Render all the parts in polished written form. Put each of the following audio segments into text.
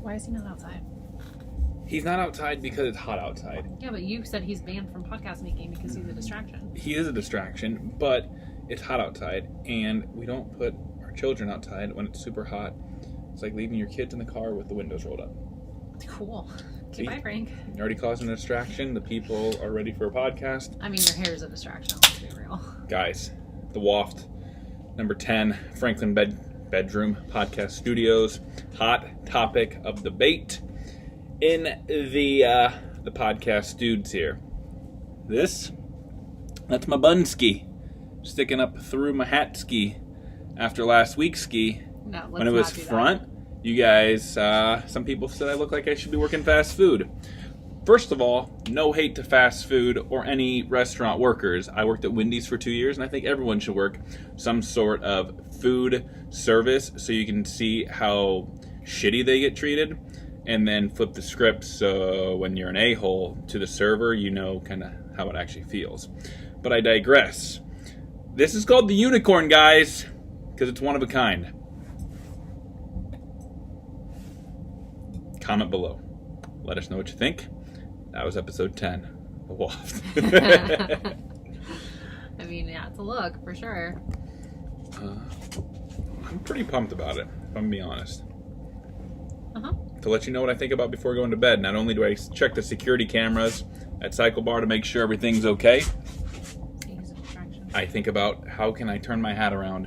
Why is he not outside? He's not outside because it's hot outside. Yeah, but you said he's banned from podcast making because he's a distraction. He is a distraction, but it's hot outside, and we don't put our children outside when it's super hot. It's like leaving your kids in the car with the windows rolled up. Cool. Okay, bye, Frank. You're already causing a distraction. The people are ready for a podcast. I mean, your hair is a distraction, let's be real. Guys, the Waft, number 10, Franklin Bedroom Podcast Studios. Hot topic of debate in the podcast dudes here. That's my bun-ski. Sticking up through my hat ski after last week's ski. No, let's when it was not do front, you guys, some people said I look like I should be working fast food. First of all, no hate to fast food or any restaurant workers. I worked at Wendy's for 2 years, and I think everyone should work some sort of food service so you can see how shitty they get treated, and then flip the script so when you're an a-hole to the server, you know kind of how it actually feels. But I digress. This is called the unicorn, guys, because it's one of a kind. Comment below. Let us know what you think. That was episode 10 of Waft. I mean, yeah, it's a look, for sure. I'm pretty pumped about it, if I'm being honest. Uh-huh. To let you know what I think about before going to bed. Not only do I check the security cameras at Cycle Bar to make sure everything's okay, I think about how can I turn my hat around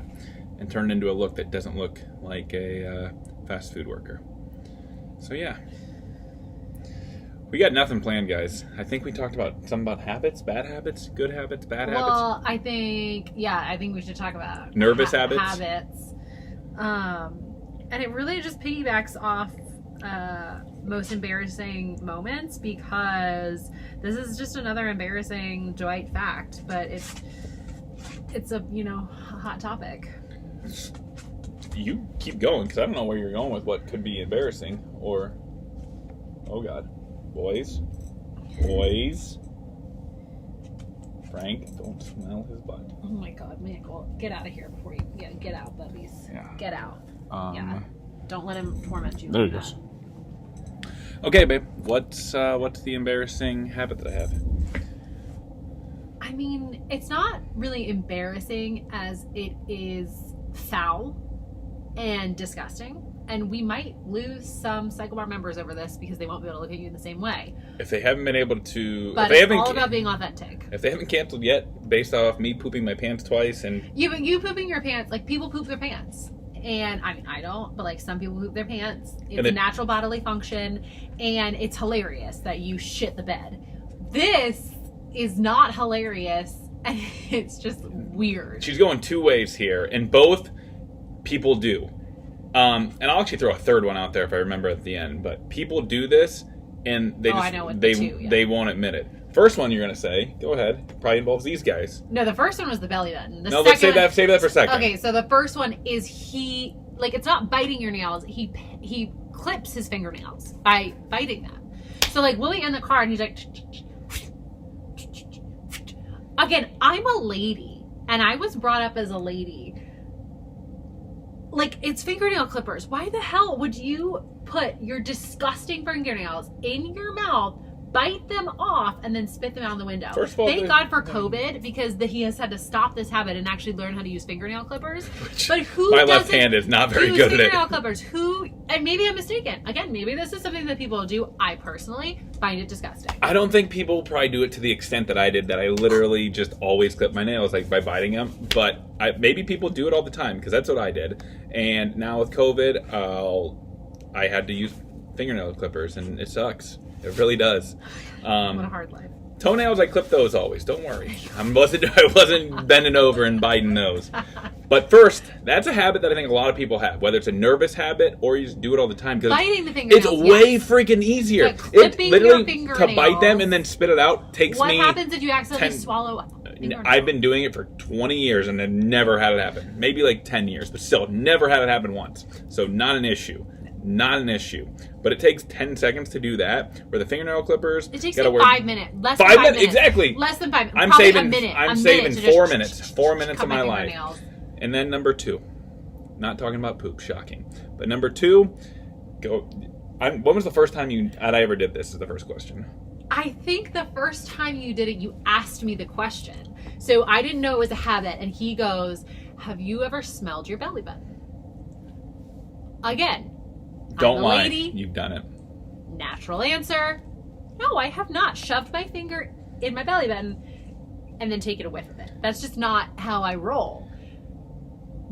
and turn it into a look that doesn't look like a fast food worker. So yeah. We got nothing planned, guys. I think we talked about something about habits, bad habits, good habits, bad habits. Well, I think we should talk about nervous habits. And it really just piggybacks off most embarrassing moments, because this is just another embarrassing Dwight fact, but it's a hot topic. You keep going, because I don't know where you're going with what could be embarrassing or, oh God. Boys. Frank, don't smell his butt. Oh my God, Michael, get out of here before you get out, buddies. Yeah. Get out. Yeah. Don't let him torment you. There he goes. Okay, babe. What's the embarrassing habit that I have? I mean, it's not really embarrassing as it is foul and disgusting. And we might lose some Cycle Bar members over this because they won't be able to look at you in the same way. If they haven't been able to... But it's all about being authentic. If they haven't canceled yet, based off me pooping my pants twice and... You pooping your pants, like, people poop their pants. And, I mean, I don't, but, like, some people poop their pants. It's a natural bodily function, and it's hilarious that you shit the bed. This is not hilarious, and it's just weird. She's going two ways here, and both people do. And I'll actually throw a third one out there if I remember at the end. But people do this, and they they won't admit it. First one you're gonna say, go ahead. Probably involves these guys. No, the first one was the belly button. Let's save that for a second. Okay, so the first one is it's not biting your nails. He clips his fingernails by biting them. So like we'll be in the car and he's like. Again, I'm a lady, and I was brought up as a lady. Like, it's fingernail clippers. Why the hell would you put your disgusting fingernails in your mouth, bite them off, and then spit them out the window? First of all, thank God for COVID, because he has had to stop this habit and actually learn how to use fingernail clippers. But who my left hand is not very good at it. Fingernail clippers. And maybe I'm mistaken. Again, maybe this is something that people do. I personally find it disgusting. I don't think people probably do it to the extent that I did, that I literally just always clip my nails, like by biting them. But maybe people do it all the time, because that's what I did. And now with COVID, I had to use fingernail clippers, and it sucks. It really does. What a hard life. Toenails, I clip those always. Don't worry. I wasn't bending over and biting those. But first, that's a habit that I think a lot of people have, whether it's a nervous habit or you just do it all the time. Biting the fingernails. It's way freaking easier. Yeah, clipping your fingernails. To bite them and then spit it out takes me... What happens if you accidentally swallow fingernails? I've been doing it for 20 years and I've never had it happen. Maybe like 10 years, but still, never had it happen once. So not an issue. Not an issue. But it takes 10 seconds to do that. Where the fingernail clippers... It takes 5 minutes. Less than 5 minutes. Exactly. Less than 5 minutes. I'm Probably saving, a minute. I'm a saving minute 4 minutes. 4 minutes of my life. Fingernails. And then number 2. Not talking about poop. Shocking. But number 2, When was the first time I ever did this? Is the first question. I think the first time you did it, you asked me the question. So I didn't know it was a habit. And he goes, have you ever smelled your belly button? Again, Don't I'm a lie. lady. You've done it. Natural answer. No, I have not shoved my finger in my belly button and then taken a whiff of it. That's just not how I roll.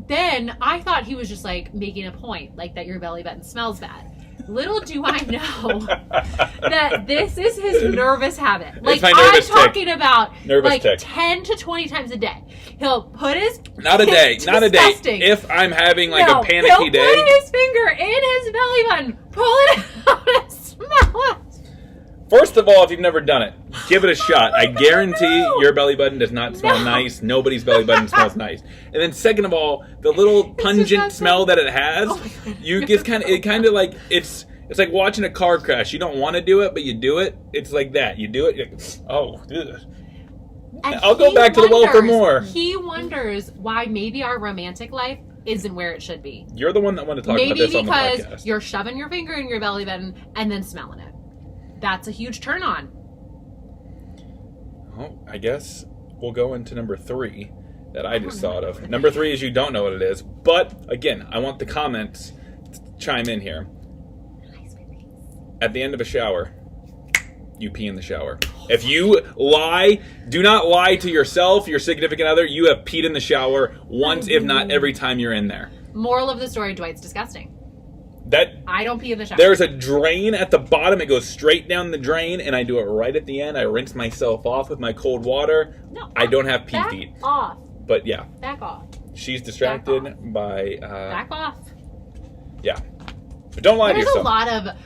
Then I thought he was just like making a point, like that your belly button smells bad. Little do I know that this is his nervous habit. Like, I'm talking about like 10 to 20 times a day. He'll put his... Not a day. Not a day. If I'm having like a panicky day... He'll put his finger in his belly button, pull it out and smell it. First of all, if you've never done it, give it a shot. I guarantee your belly button does not smell nice. Nobody's belly button smells nice. And then second of all, the little pungent smell that it has, it's like watching a car crash. You don't want to do it, but you do it. It's like that. You do it. You're like, oh, ugh. I'll go back to the well for more. He wonders why maybe our romantic life isn't where it should be. You're the one that wanted to talk about this on the podcast. Maybe because you're shoving your finger in your belly button and then smelling it. That's a huge turn on. Oh, I guess we'll go into number 3 that I just thought of. Number 3 is you don't know what it is. But, again, I want the comments to chime in here. At the end of a shower, you pee in the shower. If you lie, do not lie to yourself, your significant other. You have peed in the shower once, if not every time you're in there. Moral of the story, Dwight's disgusting. I don't pee in the shower. There's a drain at the bottom. It goes straight down the drain, and I do it right at the end. I rinse myself off with my cold water. No, I don't have pee feet. Back off. But yeah. Back off. She's distracted by... back off. Yeah. But don't lie to yourself. There's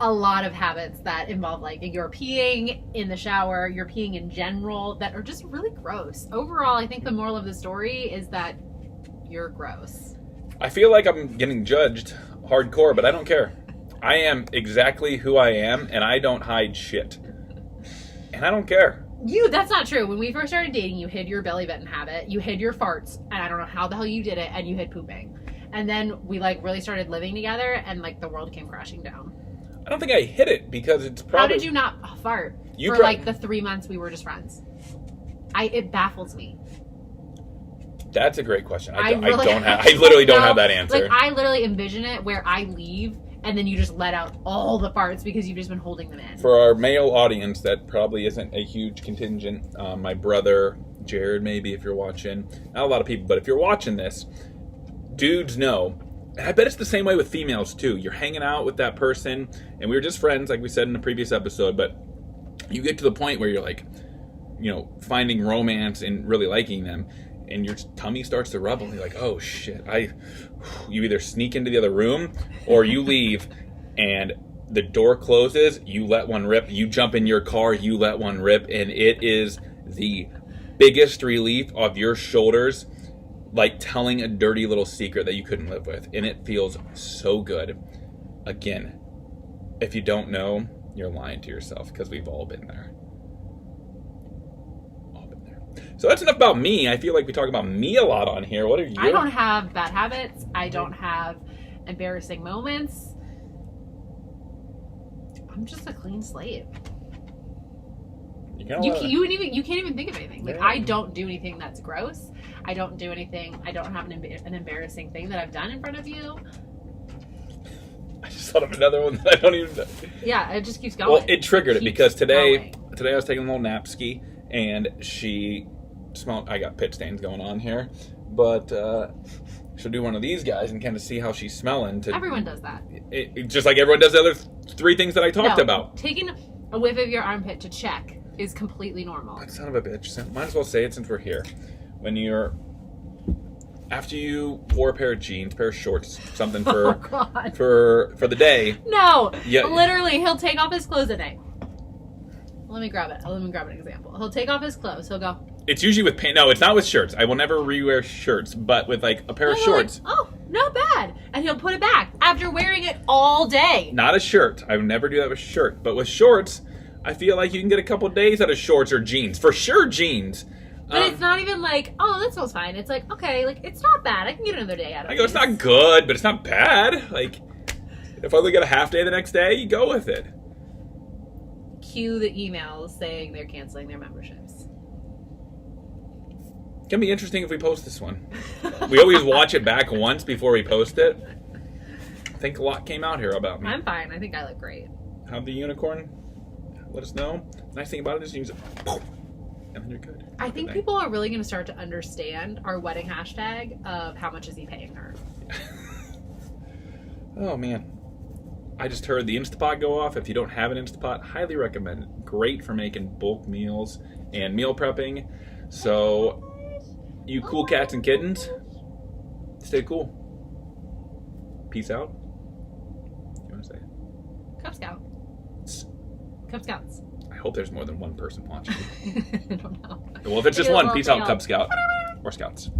a lot of habits that involve, like, you're peeing in the shower, you're peeing in general, that are just really gross. Overall, I think the moral of the story is that you're gross. I feel like I'm getting judged hardcore, but I don't care. I am exactly who I am, and I don't hide shit. And I don't care. That's not true. When we first started dating, you hid your belly button habit, you hid your farts, and I don't know how the hell you did it, and you hid pooping. And then we, like, really started living together, and, like, the world came crashing down. I don't think I hid it, because it's probably... How did you not fart like, the 3 months we were just friends? It baffles me. That's a great question. I literally don't have that answer. Like, I literally envision it where I leave and then you just let out all the farts because you've just been holding them in. For our male audience, that probably isn't a huge contingent. My brother, Jared, maybe, if you're watching. Not a lot of people, but if you're watching this, dudes know. And I bet it's the same way with females, too. You're hanging out with that person, and we were just friends, like we said in the previous episode, but you get to the point where you're like, finding romance and really liking them. And your tummy starts to rumble, and you're like, oh shit, you either sneak into the other room, or you leave, and the door closes, you let one rip, you jump in your car, you let one rip, and it is the biggest relief off your shoulders, like telling a dirty little secret that you couldn't live with, and it feels so good. Again, if you don't know, you're lying to yourself, because we've all been there. So that's enough about me. I feel like we talk about me a lot on here. What are you? I don't have bad habits. I don't have embarrassing moments. I'm just a clean slate. You can't even think of anything. Like, I don't do anything that's gross. I don't do anything. I don't have an embarrassing thing that I've done in front of you. I just thought of another one that I don't even know. Yeah, it just keeps going. Well, it triggered it because today I was taking a little nap ski, and she smelled. I got pit stains going on here, but she'll do one of these guys and kind of see how she's smelling. Everyone does that. Just like everyone does the other 3 things that I talked about. Taking a whiff of your armpit to check is completely normal. That son of a bitch. Might as well say it since we're here. After you wore a pair of jeans, pair of shorts, something for for the day. No, literally, he'll take off his clothes at night. Let me grab it. Let me grab an example. He'll take off his clothes. He'll go. It's usually with pants. No, it's not with shirts. I will never rewear shirts, but with like a pair of shorts. Like, oh, not bad. And he'll put it back after wearing it all day. Not a shirt. I would never do that with a shirt. But with shorts, I feel like you can get a couple days out of shorts or jeans. For sure, jeans. But it's not even like, oh, that smells fine. It's like, okay, like, it's not bad. I can get another day out of it. I go, it's not good, but it's not bad. Like, If I only get a half day the next day, you go with it. Cue the emails saying they're canceling their memberships. It's gonna be interesting if we post this one. We always watch it back once before we post it. I think a lot came out here about me. I'm fine. I think I look great. Have the unicorn. Let us know. Nice thing about it is you can just and then you're good. I think people are really going to start to understand our wedding hashtag of how much is he paying her. Oh man. I just heard the Instapot go off. If you don't have an Instapot, highly recommend it. Great for making bulk meals and meal prepping. So, you cool cats and kittens, stay cool. Peace out. You want to say it? Cub Scout. Cub Scouts. I hope there's more than one person watching. I don't know. Well, if it's just Maybe one, they'll peace out, fail. Cub Scout or Scouts.